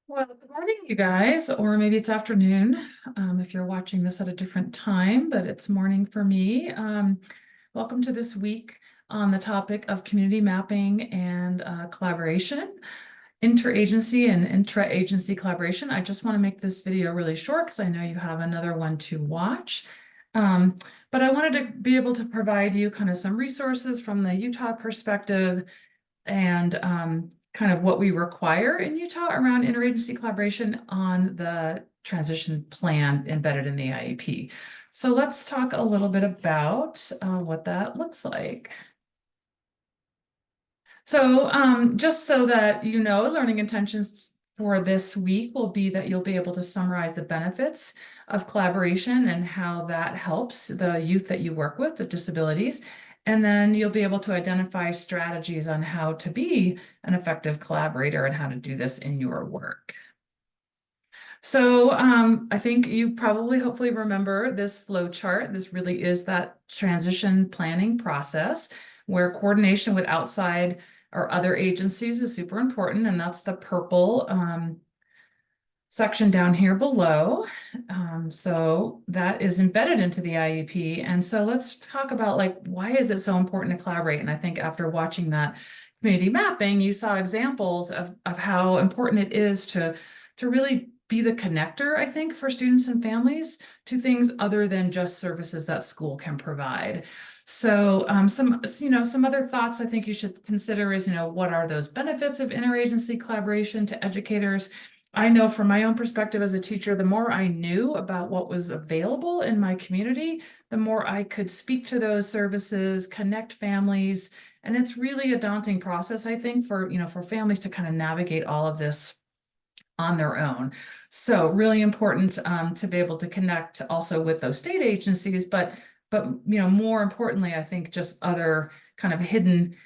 Well, good morning, you guys, or maybe it's afternoon, if you're watching this at a different time, but it's morning for me. Welcome to this week on the topic of community mapping and collaboration, interagency and intra-agency collaboration. I just want to make this video really short because I know you have another one to watch. Um, but I wanted to be able to provide you kind of some resources from the Utah perspective and kind of what we require in Utah around interagency collaboration on the transition plan embedded in the IEP. So let's talk a little bit about what that looks like. So just so that you know, learning intentions for this week will be that you'll be able to summarize the benefits of collaboration and how that helps the youth that you work with, the disabilities. And then you'll be able to identify strategies on how to be an effective collaborator and how to do this in your work. So I think you probably hopefully remember this flow chart. This really is that transition planning process where coordination with outside or other agencies is super important. And that's the purple section down here below. So that is embedded into the IEP. And so let's talk about like, why is it so important to collaborate? And I think after watching that community mapping, you saw examples of how important it is to really be the connector, I think, for students and families to things other than just services that school can provide. So some other thoughts I think you should consider is, what are those benefits of interagency collaboration to educators? I know from my own perspective as a teacher, the more I knew about what was available in my community, the more I could speak to those services, connect families. And it's really a daunting process, I think, for families to kind of navigate all of this on their own. So really important to be able to connect also with those state agencies, but more importantly, I think just other kind of hidden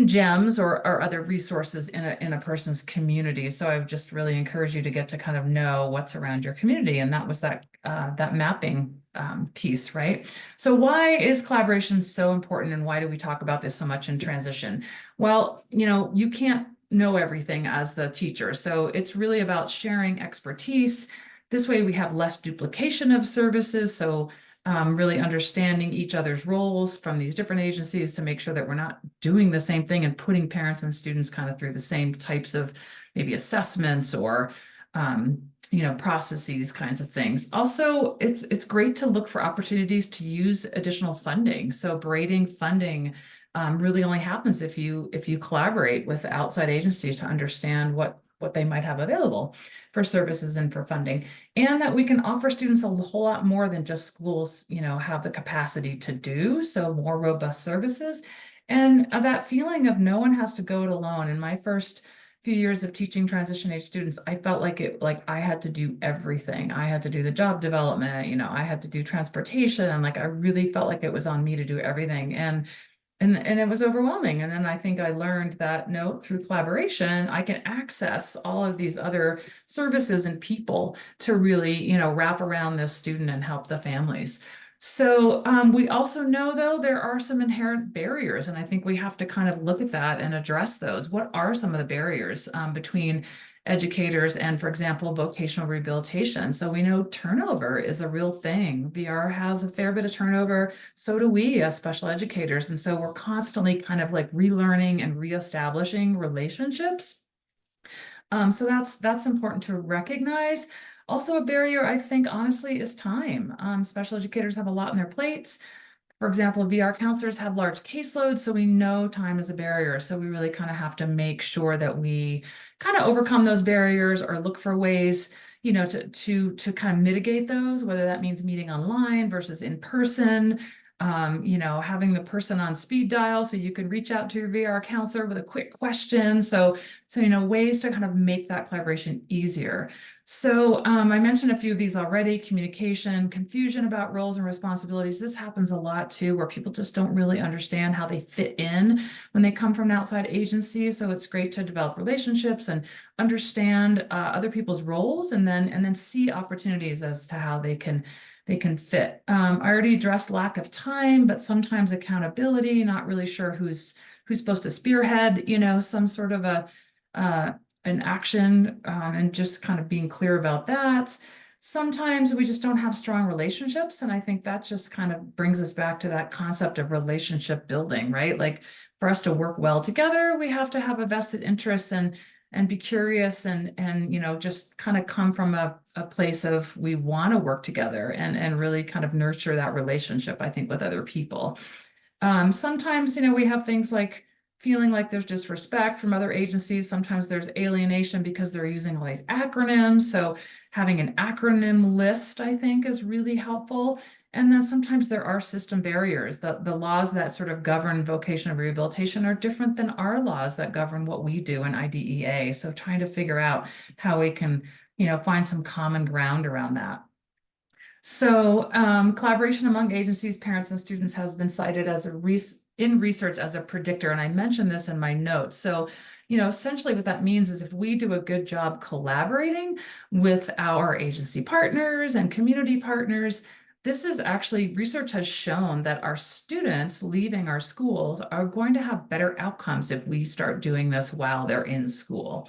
gems or other resources in a person's community. So I would just really encourage you to get to kind of know what's around your community. And that was that mapping piece, right? So why is collaboration so important and why do we talk about this so much in transition? Well, you can't know everything as the teacher. So it's really about sharing expertise. This way we have less duplication of services. So really understanding each other's roles from these different agencies to make sure that we're not doing the same thing and putting parents and students kind of through the same types of maybe assessments or processes, kinds of things. Also, it's great to look for opportunities to use additional funding. So braiding funding really only happens if you collaborate with outside agencies to understand what they might have available for services and for funding, and that we can offer students a whole lot more than just schools, have the capacity to do. So more robust services, and that feeling of no one has to go it alone. In my first few years of teaching transition age students, I felt like I had to do everything. I had to do the job development, I had to do transportation, and I really felt like it was on me to do everything. And it was overwhelming. And then I think I learned that no, through collaboration, I can access all of these other services and people to really, wrap around this student and help the families. So we also know, though, there are some inherent barriers, and I think we have to kind of look at that and address those. What are some of the barriers between educators and, for example, vocational rehabilitation? So we know turnover is a real thing. VR has a fair bit of turnover. So do we as special educators. And so we're constantly kind of like relearning and reestablishing relationships. So that's important to recognize. Also, a barrier, I think, honestly, is time. Special educators have a lot on their plates. For example, VR counselors have large caseloads, so we know time is a barrier. So we really kind of have to make sure that we kind of overcome those barriers or look for ways, to kind of mitigate those, whether that means meeting online versus in person, having the person on speed dial so you can reach out to your VR counselor with a quick question. So ways to kind of make that collaboration easier. So I mentioned a few of these already: communication, confusion about roles and responsibilities. This happens a lot too, where people just don't really understand how they fit in when they come from an outside agency. So it's great to develop relationships and understand other people's roles, and then see opportunities as to how they can fit. I already addressed lack of time, but sometimes accountability, not really sure who's supposed to spearhead, some sort of a an action, and just kind of being clear about that. Sometimes we just don't have strong relationships. And I think that just kind of brings us back to that concept of relationship building, right? Like for us to work well together, we have to have a vested interest and be curious and just kind of come from a place of we want to work together and really kind of nurture that relationship, I think, with other people. Sometimes, we have things like feeling like there's disrespect from other agencies. Sometimes there's alienation because they're using all these acronyms. So having an acronym list, I think, is really helpful. And then sometimes there are system barriers. The laws that sort of govern vocational rehabilitation are different than our laws that govern what we do in IDEA. So trying to figure out how we can, find some common ground around that. So collaboration among agencies, parents, and students has been cited as in research as a predictor, and I mentioned this in my notes. So, essentially what that means is if we do a good job collaborating with our agency partners and community partners, this is actually, research has shown that our students leaving our schools are going to have better outcomes if we start doing this while they're in school.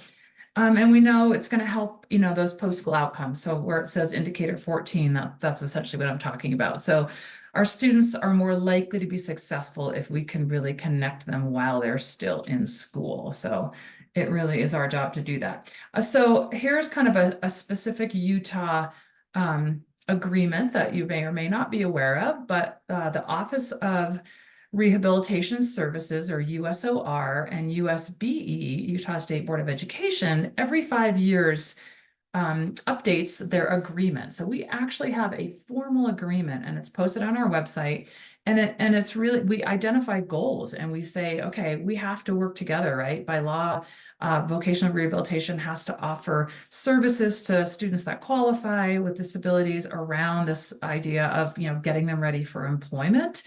And we know it's going to help, those post-school outcomes. So where it says indicator 14, that's essentially what I'm talking about. So our students are more likely to be successful if we can really connect them while they're still in school. So it really is our job to do that. So here's kind of a specific Utah agreement that you may or may not be aware of, but the Office of Rehabilitation Services, or USOR, and USBE, Utah State Board of Education, every 5 years updates their agreement. So we actually have a formal agreement, and it's posted on our website. And it's really, we identify goals and we say, okay, we have to work together, right? By law, vocational rehabilitation has to offer services to students that qualify with disabilities around this idea of, getting them ready for employment.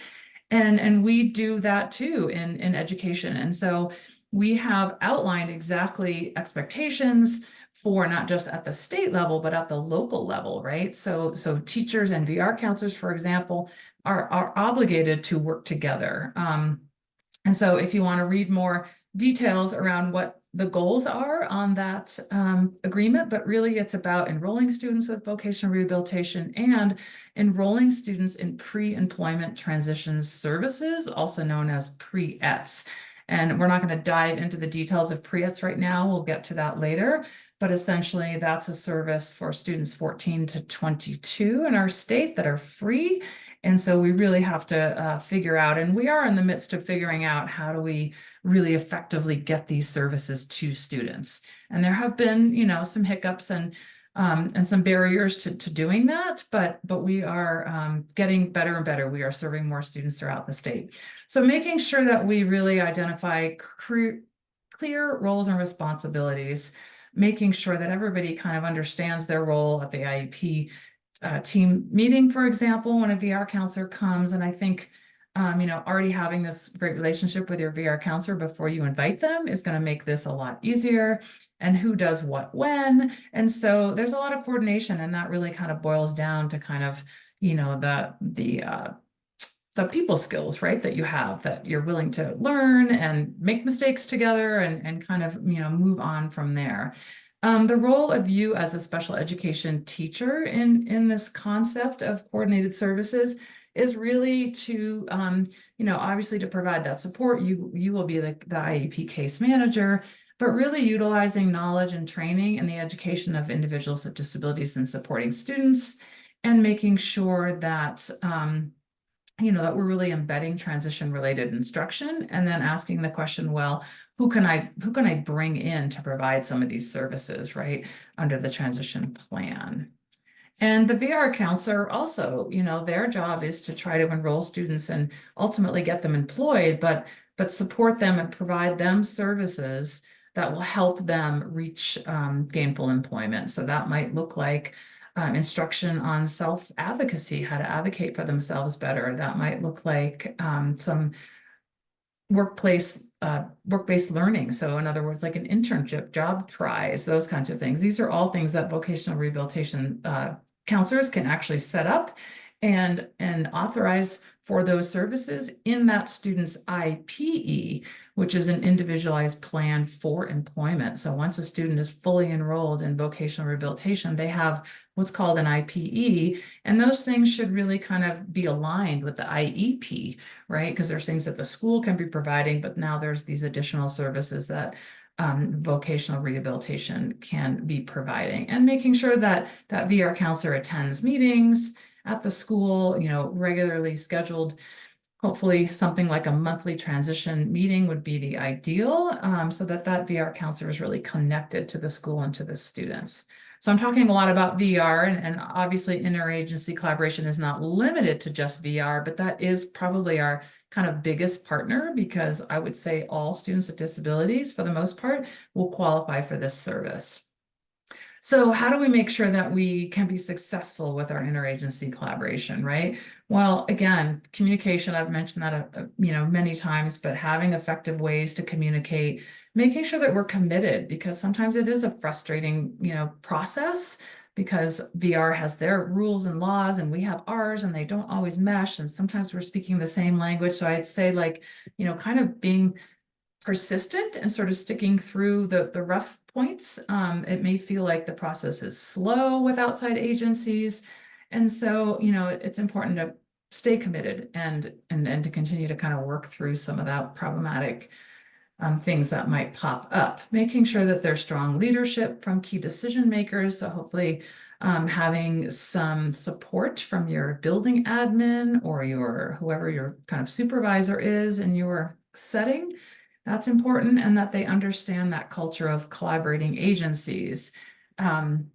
And we do that too in education. And so we have outlined exactly expectations for not just at the state level, but at the local level, right? So teachers and VR counselors, for example, are obligated to work together. And so if you want to read more details around what the goals are on that agreement, but really it's about enrolling students with vocational rehabilitation and enrolling students in pre-employment transition services, also known as pre-ETS. And we're not going to dive into the details of pre-ETS right now. We'll get to that later. But essentially, that's a service for students 14 to 22 in our state that are free. And so we really have to figure out, and we are in the midst of figuring out, how do we really effectively get these services to students? And there have been, some hiccups and some barriers to doing that, but we are getting better and better. We are serving more students throughout the state. So making sure that we really identify clear roles and responsibilities, making sure that everybody kind of understands their role at the IEP team meeting, for example, when a VR counselor comes. And I think, already having this great relationship with your VR counselor before you invite them is going to make this a lot easier. And who does what when. And so there's a lot of coordination, and that really kind of boils down to kind of, the people skills, right, that you have, that you're willing to learn and make mistakes together and kind of, move on from there. The role of you as a special education teacher in this concept of coordinated services is really to, obviously to provide that support. You will be the IEP case manager, but really utilizing knowledge and training in the education of individuals with disabilities and supporting students, and making sure that, that we're really embedding transition related instruction, and then asking the question, well, who can I bring in to provide some of these services, right, under the transition plan? And the VR counselor also, their job is to try to enroll students and ultimately get them employed, but support them and provide them services that will help them reach gainful employment. So that might look like instruction on self-advocacy, how to advocate for themselves better. That might look like some work-based learning. So in other words, like an internship, job tries, those kinds of things. These are all things that vocational rehabilitation counselors can actually set up and authorize for those services in that student's IPE, which is an individualized plan for employment. So once a student is fully enrolled in vocational rehabilitation, they have what's called an IPE, and those things should really kind of be aligned with the IEP, right? Because there's things that the school can be providing, but now there's these additional services that vocational rehabilitation can be providing, and making sure that that VR counselor attends meetings at the school, regularly scheduled. Hopefully something like a monthly transition meeting would be the ideal, so that VR counselor is really connected to the school and to the students. So I'm talking a lot about VR, and obviously interagency collaboration is not limited to just VR, but that is probably our kind of biggest partner, because I would say all students with disabilities, for the most part, will qualify for this service. So how do we make sure that we can be successful with our interagency collaboration, right? Well, again, communication, I've mentioned that, many times, but having effective ways to communicate, making sure that we're committed, because sometimes it is a frustrating, process, because VR has their rules and laws and we have ours, and they don't always mesh. And sometimes we're speaking the same language. So I'd say, kind of being persistent and sort of sticking through the rough points. It may feel like the process is slow with outside agencies. And so, it's important to stay committed and to continue to kind of work through some of that problematic things that might pop up, making sure that there's strong leadership from key decision makers. So hopefully having some support from your building admin or whoever your kind of supervisor is in your setting. That's important, and that they understand that culture of collaborating agencies. And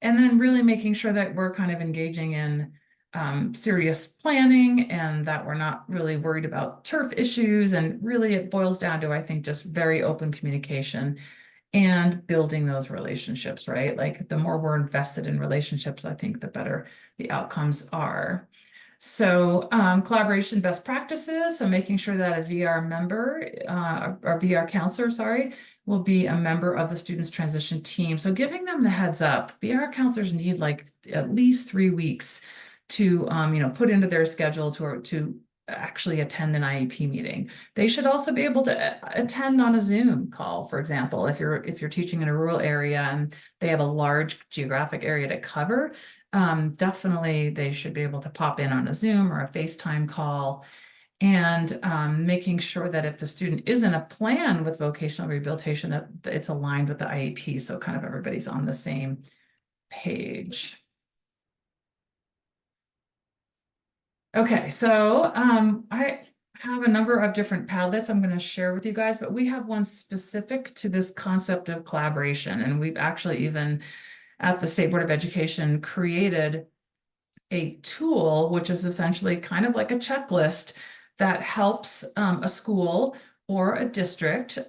then really making sure that we're kind of engaging in serious planning, and that we're not really worried about turf issues. And really it boils down to, I think, just very open communication and building those relationships, right? Like the more we're invested in relationships, I think the better the outcomes are. So collaboration best practices. So making sure that a VR member or VR counselor, sorry, will be a member of the student's transition team. So giving them the heads up. VR counselors need like at least 3 weeks to put into their schedule to actually attend an IEP meeting. They should also be able to attend on a Zoom call, for example, if you're teaching in a rural area and they have a large geographic area to cover. Definitely they should be able to pop in on a Zoom or a FaceTime call, and making sure that if the student is in a plan with vocational rehabilitation, that it's aligned with the IEP, so kind of everybody's on the same page. Okay, so I have a number of different Padlets I'm going to share with you guys, but we have one specific to this concept of collaboration. And we've actually even at the State Board of Education created a tool, which is essentially kind of like a checklist that helps a school or a district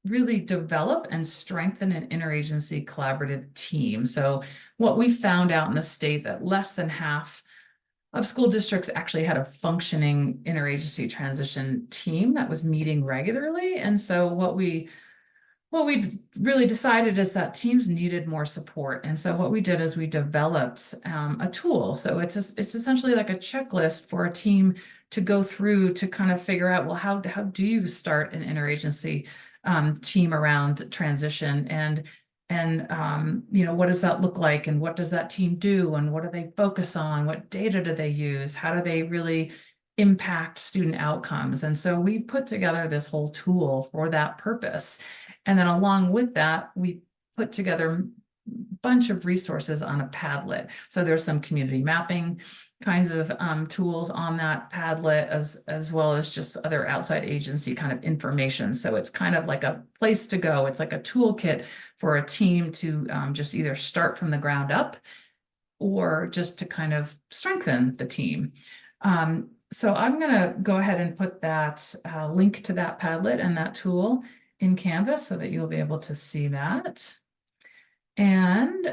really develop and strengthen an interagency collaborative team. So what we found out in the state, that less than half of school districts actually had a functioning interagency transition team that was meeting regularly. And so what we really decided is that teams needed more support. And so what we did is we developed a tool. So it's essentially like a checklist for a team to go through to kind of figure out, well, how do you start an interagency team around transition? And what does that look like? And what does that team do? And what do they focus on? What data do they use? How do they really impact student outcomes? And so we put together this whole tool for that purpose. And then along with that, we put together a bunch of resources on a Padlet. So there's some community mapping kinds of tools on that Padlet, as well as just other outside agency kind of information. So it's kind of like a place to go. It's like a toolkit for a team to just either start from the ground up or just to kind of strengthen the team. So I'm going to go ahead and put that link to that Padlet and that tool in Canvas so that you'll be able to see that. And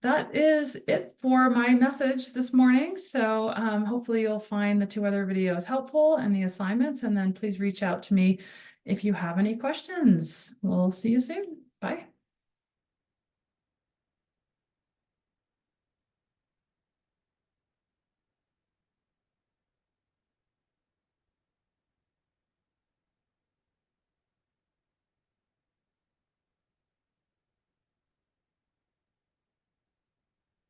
that is it for my message this morning. So hopefully you'll find the 2 other videos helpful and the assignments, and then please reach out to me if you have any questions. We'll see you soon. Bye.